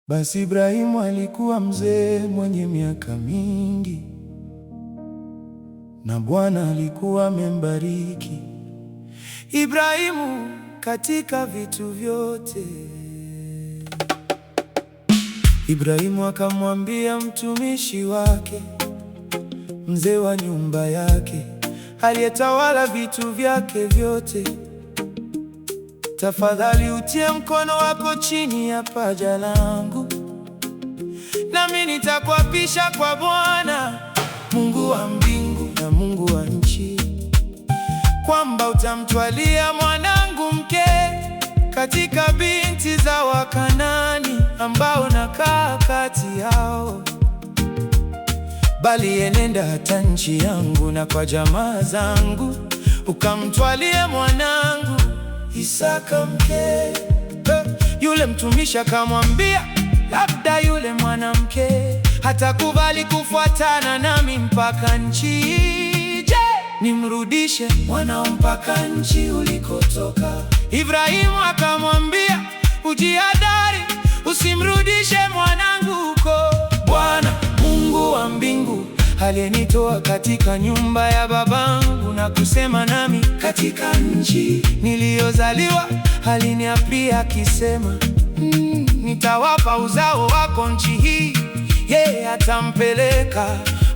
Basi Ibrahimu alikuwa mzee mwenye miaka mingi, na Bwana alikuwa amembariki Ibrahimu katika vitu vyote. Ibrahimu akamwambia mtumishi wake, mzee wa nyumba yake, aliyetawala vitu vyake vyote, tafadhali utie mkono wako chini ya paja langu, nami nitakuapisha kwa Bwana Mungu wa mbingu na Mungu wa nchi, kwamba utamtwalia mwanangu mke katika binti za Wakanaani ambao nakaa kati yao, bali enenda hata nchi yangu na kwa jamaa zangu, ukamtwalie mwanangu Isaka mke. Yule mtumishi akamwambia, labda yule mwanamke hatakubali kufuatana nami mpaka nchi. Je, nimrudishe mwanao mpaka nchi ulikotoka? Ibrahimu akamwambia, ujihadhari, usimrudishe mwanangu huko. Bwana Mungu wa mbingu aliyenitoa katika nyumba ya babangu na kusema nami katika nchi niliyozaliwa, aliniapia akisema, nitawapa uzao wako nchi hii. Yeye atampeleka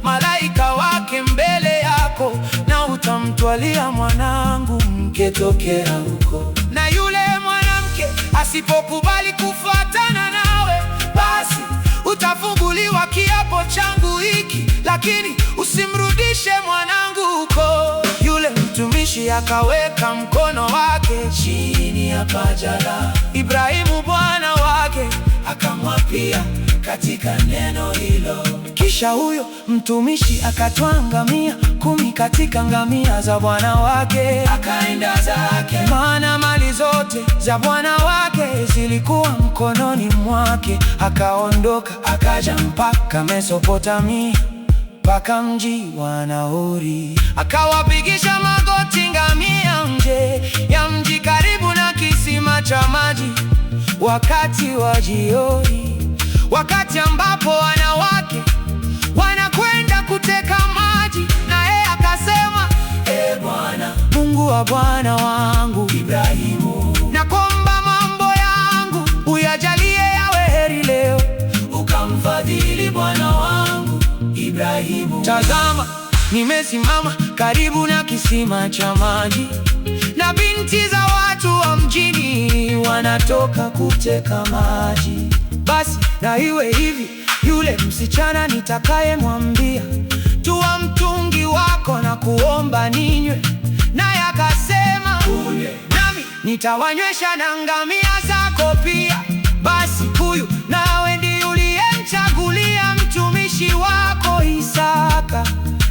malaika wake mbele yako, na utamtwalia mwanangu mke tokea huko. Na yule mwanamke asipokubali kufuatana nawe, basi utafunguliwa kiapo changu hiki, lakini usimrudishe mwanangu huko. Yule mtumishi akaweka mkono wake chini ya paja la Ibrahimu bwana wake, akamwapia katika neno hilo. Kisha huyo mtumishi akatwaa ngamia 10 katika ngamia za bwana wake, akaenda zake, maana mali zote za bwana wake zilikuwa mkononi mwake. Akaondoka akaja mpaka Mesopotamia, mpaka mji wa Nahori. Akawapigisha magoti ngamia nje ya mji karibu na kisima cha maji, wakati wa jioni, wakati ambapo wanawake wanakwenda kuteka maji. Na yeye akasema, Bwana Mungu wa bwana wangu Ibrahimu, nakuomba mambo yangu uyajalie yawe heri leo, ukamfadhili bwana wangu Ibrahimu. Tazama, nimesimama karibu na kisima cha maji, na binti za watu wa mjini wanatoka kuteka maji. Basi na iwe hivi, yule msichana nitakayemwambia, tua mtungi wako na kuomba ninywe. Naye akasema, nami nitawanywesha na ngamia zako pia. Basi huyu nawe ndiye uliyemchagulia mtumishi wako Isaka,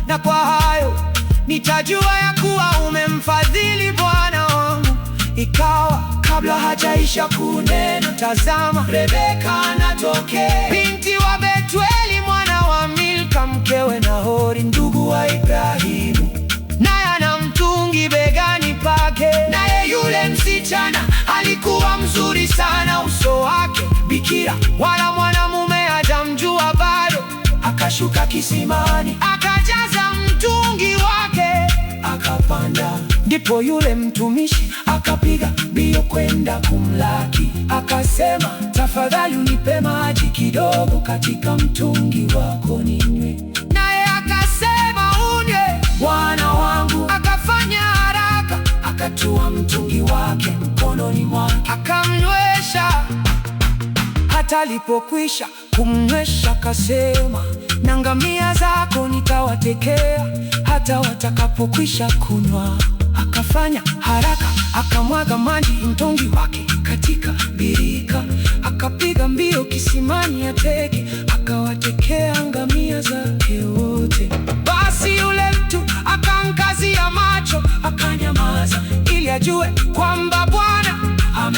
na kwa hayo nitajua ya kuwa umemfadhili bwana wangu. Ikawa kabla hajaisha kunena, tazama, Rebeka anatokea, binti wa Betueli mwana wa Milka mkewe Nahori ndugu wa Ibrahimu, naye ana mtungi begani pake. Naye yule msichana alikuwa mzuri sana, uso wake bikira, wala mwanamume hajamjua bado. Akashuka kisimani, akajaza mtungi wake, akapanda. Ndipo yule mtumishi akapiga mbio kwenda kumlaki, akasema, tafadhali unipe maji kidogo katika mtungi wako ninywe. Naye akasema, unywe bwana wangu. Akafanya haraka, akatua mtungi wake mkononi mwake, akamnywesha. Hata alipokwisha kumnywesha, akasema, na ngamia zako nitawatekea hata watakapokwisha kunywa. Akafanya haraka, akamwaga maji mtungi wake katika birika, akapiga mbio kisimani ateke, akawatekea ngamia zake wote. Basi yule mtu akaangazia macho, akanyamaza, ili ajue kwamba Bwana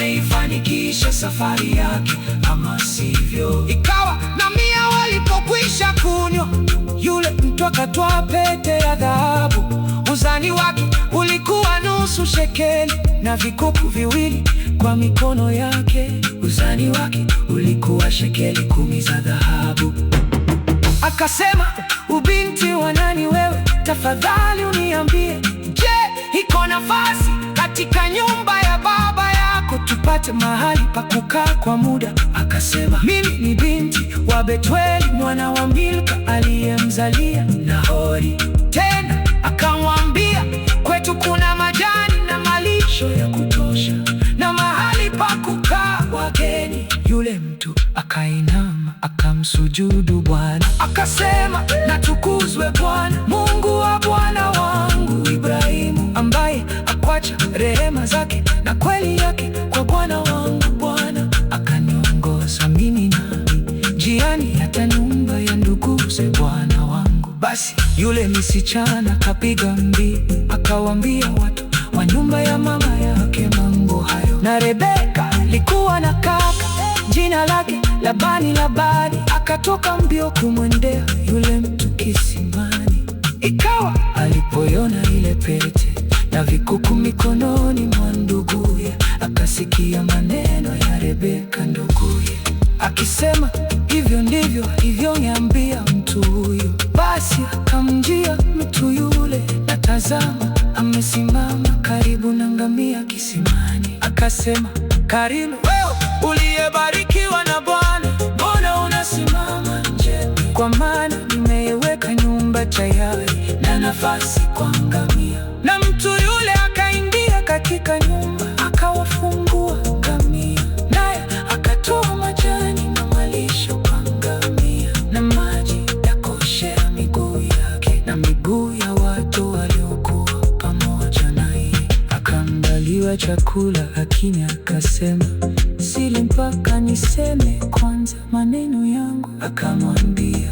ameifanikisha safari yake, ama sivyo. Ikawa ngamia walipokwisha kunywa, yule mtu akatwaa pete ya dhahabu, uzani wake ulikuwa nusu shekeli, na vikuku viwili kwa mikono yake. Uzani wake ulikuwa shekeli 10 za dhahabu. Akasema, ubinti wa nani wewe? Tafadhali uniambie, je, iko nafasi katika nyumba ya baba yako tupate mahali pa kukaa kwa muda? Akasema, mimi ni binti wa Bethueli mwana wa Milka aliyemzalia Nahori. Tena akamwambia, kwetu kuna majani na malisho ya kutosha na mahali pa kukaa wageni. Yule mtu akainama akamsujudu Bwana, akasema, natukuzwe Bwana Mungu wa bwana wangu Ibrahimu, ambaye akwacha rehema zake na kweli yake kwa bwana wangu. Bwana akaniongoza mimi nami njiani hata nyumba ya nduguze bwana wangu. Basi yule msichana kapiga mbiu akawaambia watu wa nyumba ya mama yake mambo hayo. Na Rebeka alikuwa na kaka jina lake Labani. Labani akatoka mbio kumwendea yule mtu kisimani. Ikawa alipoiona ile pete na vikuku mikononi mwa nduguye, akasikia maneno ya Rebeka nduguye akisema, hivyo ndivyo alivyoniambia mtu huyu. Basi akamjia mtu yule, na tazama, amesimama karibu na ngamia kisimani. Akasema, karibu wewe uliyebarikiwa na Bwana, mbona unasimama nje? Kwa maana nimeiweka nyumba tayari na nafasi kwa ngamia. Na mtu yule akaingia katika nyumba, akawafungua ngamia, naye akatoa majani na malisho kwa ngamia na maji ya kuoshea miguu yake na miguu ya watu waliokuwa pamoja naye. Akaandaliwa chakula, lakini akasema, sili mpaka niseme kwanza maneno yangu. Akamwambia,